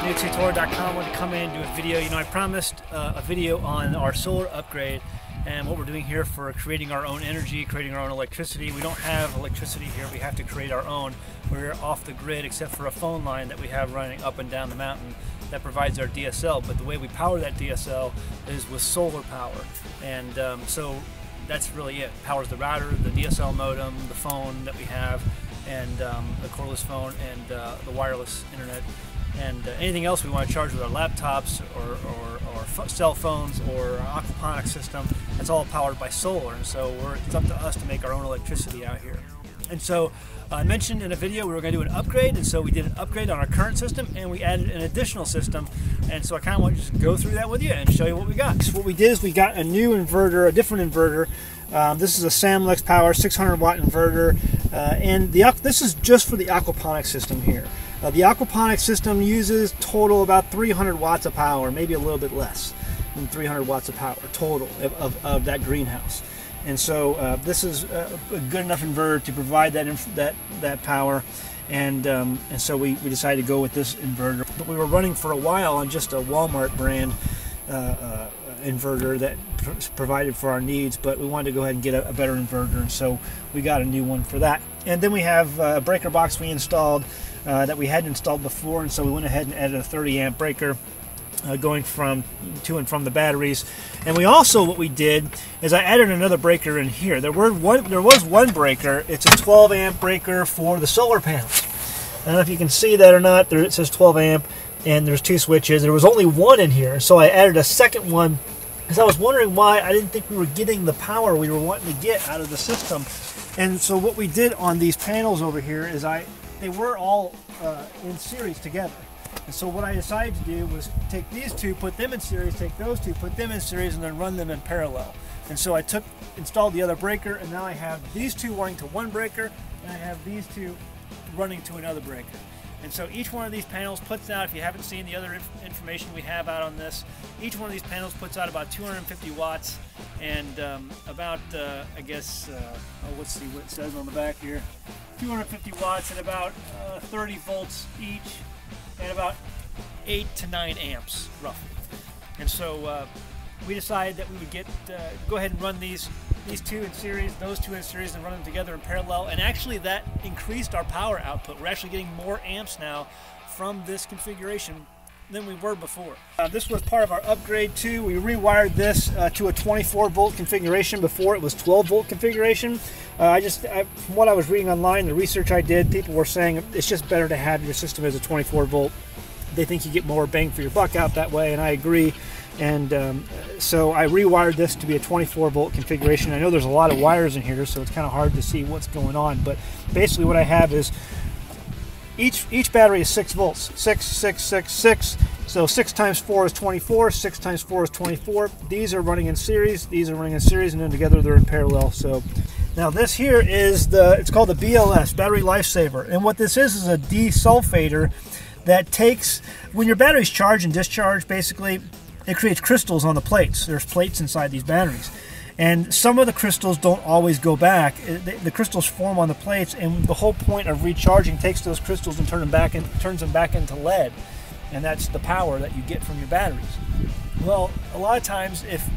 NewTutorial.com. I want to come in and do a video. You know, I promised a video on our solar upgrade and what we're doing here for creating our own energy, creating our own electricity. We don't have electricity here. We have to create our own. We're off the grid except for a phone line that we have running up and down the mountain that provides our DSL. But the way we power that DSL is with solar power. And so that's really it. Powers the router, the DSL modem, the phone that we have, and the cordless phone, and the wireless internet, and anything else we want to charge with our laptops or cell phones or our aquaponics system. That's all powered by solar, and so it's up to us to make our own electricity out here. And so I mentioned in a video we were going to do an upgrade, and so we did an upgrade on our current system and we added an additional system. And so I kind of want to just go through that with you and show you what we got. So what we did is we got a new inverter, a different inverter. This is a Samlex Power 600 watt inverter, and this is just for the aquaponics system here. The aquaponics system uses total about 300 watts of power, maybe a little bit less than 300 watts of power total of that greenhouse. And so this is a good enough inverter to provide that power, and so we decided to go with this inverter. But we were running for a while on just a Walmart brand inverter that provided for our needs, but we wanted to go ahead and get a better inverter, and so we got a new one for that. And then we have a breaker box we installed that we hadn't installed before, and so we went ahead and added a 30 amp breaker going to and from the batteries. And we also, what we did is I added another breaker in here. There was one breaker. It's a 12 amp breaker for the solar panels. I don't know if you can see that or not. There it says 12 amp, and there's two switches. There was only one in here, so I added a second one because I was wondering why I didn't think we were getting the power we were wanting to get out of the system. And so what we did on these panels over here is they were all in series together. And so what I decided to do was take these two, put them in series, take those two, put them in series, and then run them in parallel. And so I installed the other breaker, and now I have these two running to one breaker, and I have these two running to another breaker. And so each one of these panels puts out, if you haven't seen the other information we have out on this, each one of these panels puts out about 250 watts and about, I guess, let's see what it says on the back here, 250 watts and about 30 volts each, and about 8 to 9 amps roughly. And so we decided that we would go ahead and run these two in series, those two in series, and run them together in parallel. And actually that increased our power output. We're actually getting more amps now from this configuration than we were before. This was part of our upgrade too. We rewired this to a 24 volt configuration. Before it was 12 volt configuration. From what I was reading online, the research I did, people were saying it's just better to have your system as a 24 volt. They think you get more bang for your buck out that way, and I agree. And so I rewired this to be a 24 volt configuration. I know there's a lot of wires in here, so it's kind of hard to see what's going on, but basically what I have is each battery is 6 volts, 6, 6, 6, 6. So 6 times 4 is 24, 6 times 4 is 24. These are running in series, these are running in series, and then together they're in parallel. So now this here is it's called the BLS, Battery Lifesaver. And what this is a desulfator that takes, when your batteries charge and discharge, basically, it creates crystals on the plates. There's plates inside these batteries. And some of the crystals don't always go back. The crystals form on the plates, and the whole point of recharging takes those crystals and turns them back into lead. And that's the power that you get from your batteries. Well, a lot of times, if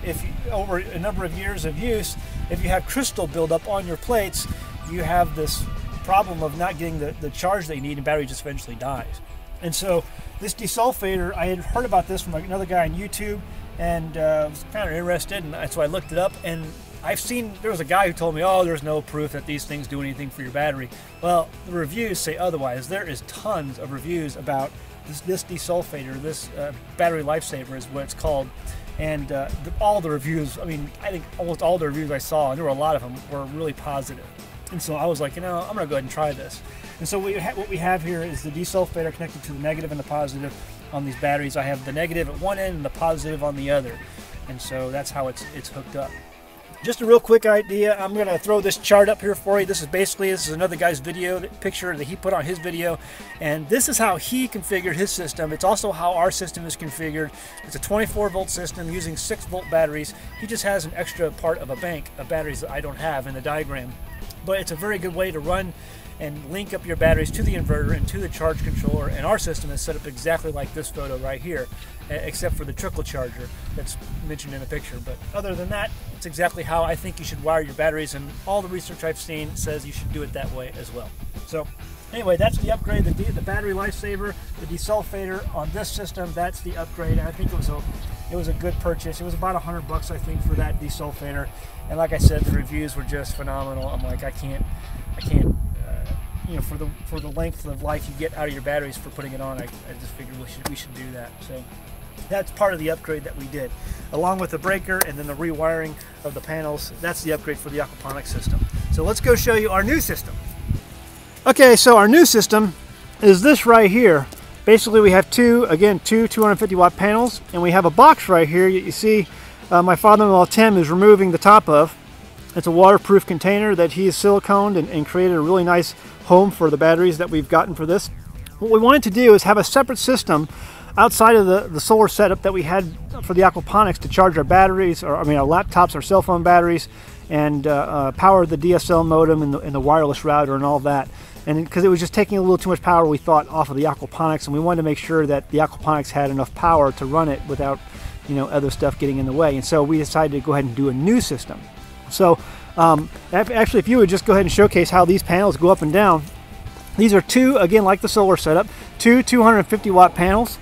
over a number of years of use, if you have crystal buildup on your plates, you have this problem of not getting the charge that you need, and battery just eventually dies. And so this desulfator, I had heard about this from another guy on YouTube, and was kind of interested, and so I looked it up, and there was a guy who told me, oh, there's no proof that these things do anything for your battery. Well, the reviews say otherwise. There is tons of reviews about this desulfator, this battery lifesaver is what it's called, and all the reviews, I mean, I think almost all the reviews I saw, and there were a lot of them, were really positive. And so I was like, I'm going to go ahead and try this. And so what we have here is the desulfator connected to the negative and the positive on these batteries. I have the negative at one end and the positive on the other. And so that's how it's hooked up. Just a real quick idea, I'm going to throw this chart up here for you. This is another guy's picture that he put on his video. And this is how he configured his system. It's also how our system is configured. It's a 24 volt system using 6 volt batteries. He just has an extra part of a bank of batteries that I don't have in the diagram. But it's a very good way to run and link up your batteries to the inverter and to the charge controller. And our system is set up exactly like this photo right here, except for the trickle charger that's mentioned in the picture. But other than that, it's exactly how I think you should wire your batteries, and all the research I've seen says you should do it that way as well. So anyway, that's the upgrade, the battery lifesaver, the desulfator on this system. That's the upgrade. I think it was a good purchase. It was about $100 I think for that desulfator, and like I said, the reviews were just phenomenal. I'm like, I can't you know, for the length of life you get out of your batteries for putting it on, I just figured we should do that. So that's part of the upgrade that we did, along with the breaker and then the rewiring of the panels. That's the upgrade for the aquaponics system. So let's go show you our new system. Okay, so our new system is this right here. Basically, we have two 250 watt panels, and we have a box right here. You see my father-in-law Tim is removing the top of. It's a waterproof container that he has siliconed and created a really nice home for the batteries that we've gotten for this. What we wanted to do is have a separate system outside of the solar setup that we had for the aquaponics to charge our batteries, or I mean our laptops, our cell phone batteries, and power the DSL modem and the wireless router and all that. And because it was just taking a little too much power, we thought, off of the aquaponics, and we wanted to make sure that the aquaponics had enough power to run it without, you know, other stuff getting in the way. And so we decided to go ahead and do a new system. So actually, if you would just go ahead and showcase how these panels go up and down. These are two, again, like the solar setup, two 250 watt panels,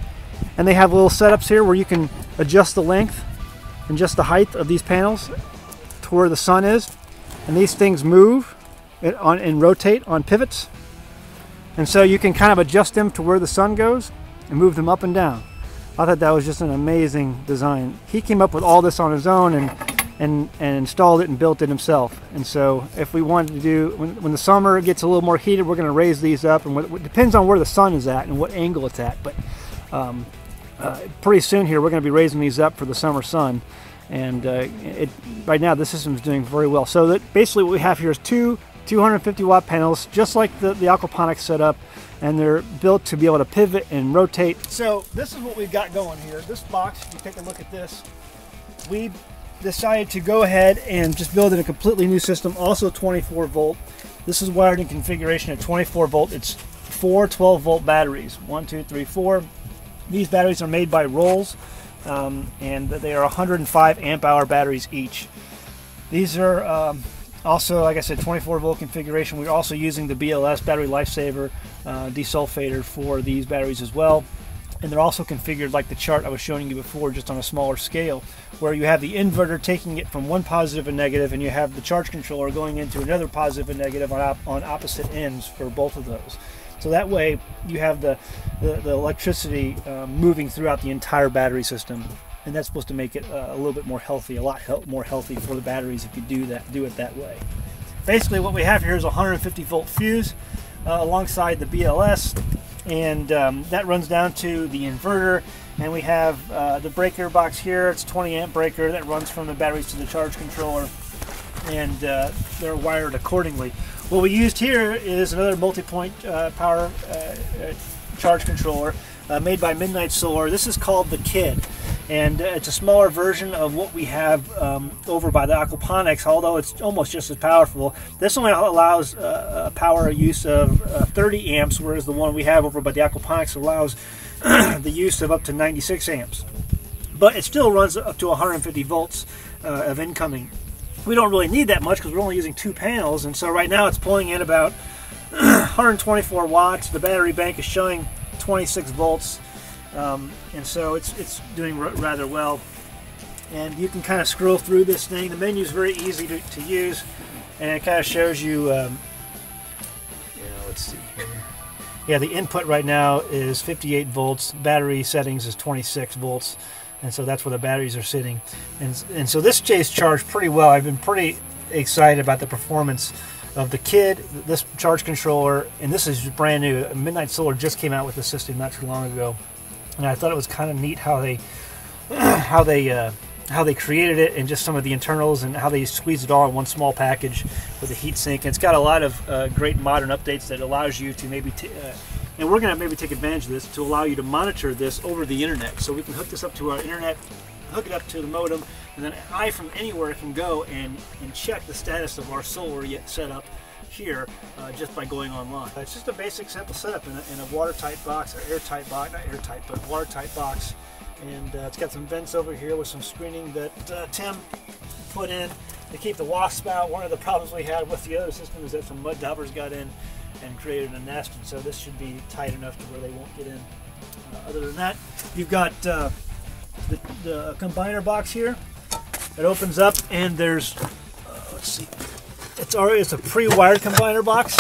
and they have little setups here where you can adjust the length and just the height of these panels to where the sun is. And these things move and rotate on pivots, and so you can kind of adjust them to where the sun goes and move them up and down. I thought that was just an amazing design. He came up with all this on his own and installed it and built it himself. And so if we wanted to do, when the summer gets a little more heated, we're going to raise these up, and it depends on where the sun is at and what angle it's at, but pretty soon here we're going to be raising these up for the summer sun. And right now the system is doing very well. So that basically what we have here is two 250 watt panels, just like the aquaponics setup, and they're built to be able to pivot and rotate. So this is what we've got going here. This box, if you take a look at this, we decided to go ahead and just build in a completely new system, also 24 volt. This is wired in configuration at 24 volt. It's 4 12 volt batteries, 1, 2, 3, 4. These batteries are made by Rolls, and they are 105 amp hour batteries each. These are also, like I said, 24 volt configuration. We're also using the BLS battery lifesaver desulfator for these batteries as well. And they're also configured like the chart I was showing you before, just on a smaller scale, where you have the inverter taking it from one positive and negative, and you have the charge controller going into another positive and negative on opposite ends for both of those. So that way you have the electricity moving throughout the entire battery system, and that's supposed to make it a little bit more healthy, a lot more healthy for the batteries if you do it that way. Basically what we have here is a 150 volt fuse alongside the BLS, and that runs down to the inverter. And we have the breaker box here. It's a 20 amp breaker that runs from the batteries to the charge controller, and they're wired accordingly. What we used here is another multi-point power charge controller made by Midnight Solar. This is called the Kid, and it's a smaller version of what we have over by the aquaponics, although it's almost just as powerful. This only allows power use of 30 amps, whereas the one we have over by the aquaponics allows the use of up to 96 amps. But it still runs up to 150 volts of incoming. We don't really need that much because we're only using 2 panels, and so right now it's pulling in about 124 watts. The battery bank is showing 26 volts, and so it's doing rather well. And you can kind of scroll through this thing. The menu is very easy to use, and it kind of shows you, let's see here. Yeah, the input right now is 58 volts. Battery settings is 26 volts. And so that's where the batteries are sitting. And so this stays charged pretty well. I've been pretty excited about the performance of the Kid, this charge controller, and this is brand new. Midnight Solar just came out with this system not too long ago. And I thought it was kind of neat how they created it, and just some of the internals and how they squeezed it all in one small package with a heat sink. And it's got a lot of great modern updates that allows you to maybe and we're going to maybe take advantage of this to allow you to monitor this over the internet. So we can hook this up to our internet, hook it up to the modem, and then I from anywhere can go and check the status of our solar setup here just by going online. It's just a basic simple setup in a watertight box, or airtight box, not airtight, but watertight box. And it's got some vents over here with some screening that Tim put in to keep the wasps out. One of the problems we had with the other system is that some mud daubers got in and created a nest, and so this should be tight enough to where they won't get in. Other than that, you've got the combiner box here. It opens up, and there's let's see, it's a pre-wired combiner box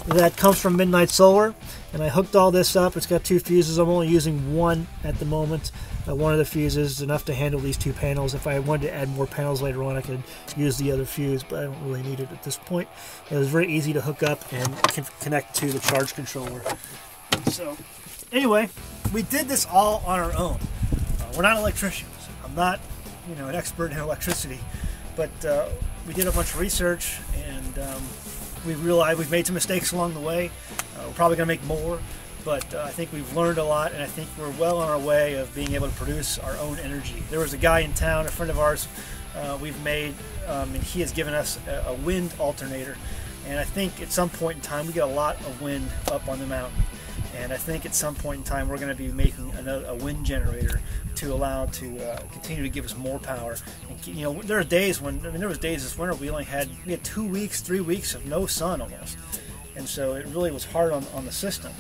that comes from Midnight Solar, and I hooked all this up. It's got 2 fuses. I'm only using one at the moment. One of the fuses is enough to handle these 2 panels. If I wanted to add more panels later on, I could use the other fuse, but I don't really need it at this point. It was very easy to hook up and connect to the charge controller. So anyway, we did this all on our own. We're not electricians. I'm not, an expert in electricity, but we did a bunch of research, and we realized we've made some mistakes along the way. We're probably going to make more, but I think we've learned a lot, and I think we're well on our way of being able to produce our own energy. There was a guy in town, a friend of ours, we've made, and he has given us a wind alternator, and I think at some point in time we get a lot of wind up on the mountain. And I think at some point in time we're going to be making a wind generator to allow to continue to give us more power. And, there are days when, there was days this winter we had 2 weeks, 3 weeks of no sun almost. And so it really was hard on the system.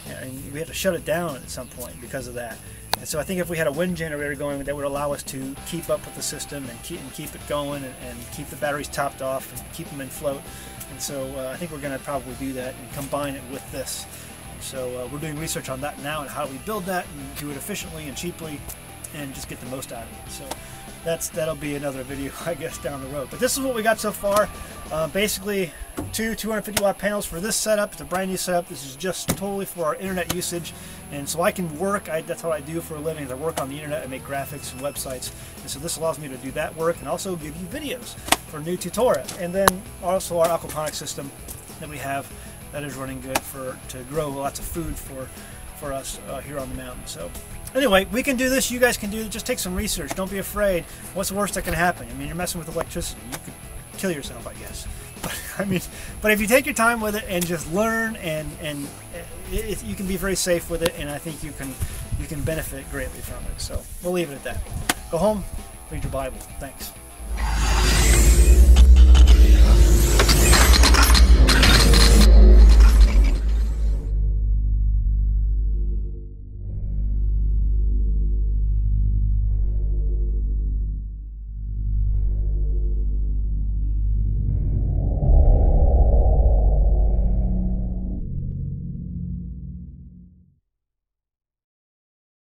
And we had to shut it down at some point because of that. And so I think if we had a wind generator going, that would allow us to keep up with the system and keep it going and keep the batteries topped off and keep them in float. And so I think we're going to probably do that and combine it with this. So we're doing research on that now and how do we build that and do it efficiently and cheaply and just get the most out of it. So that'll be another video, I guess, down the road. But this is what we got so far. Basically, 250 watt panels for this setup. It's a brand new setup. This is just totally for our internet usage, and so I can work. That's what I do for a living. Is I work on the internet and make graphics and websites, and so this allows me to do that work and also give you videos for new tutorials. And then also our aquaponics system that we have that is running good to grow lots of food for us here on the mountain. So anyway, we can do this. You guys can do it. Just take some research. Don't be afraid. What's the worst that can happen? I mean, you're messing with electricity. You could kill yourself, I guess. But if you take your time with it and just learn, and you can be very safe with it, and I think you can benefit greatly from it. So we'll leave it at that. Go home, read your Bible. Thanks.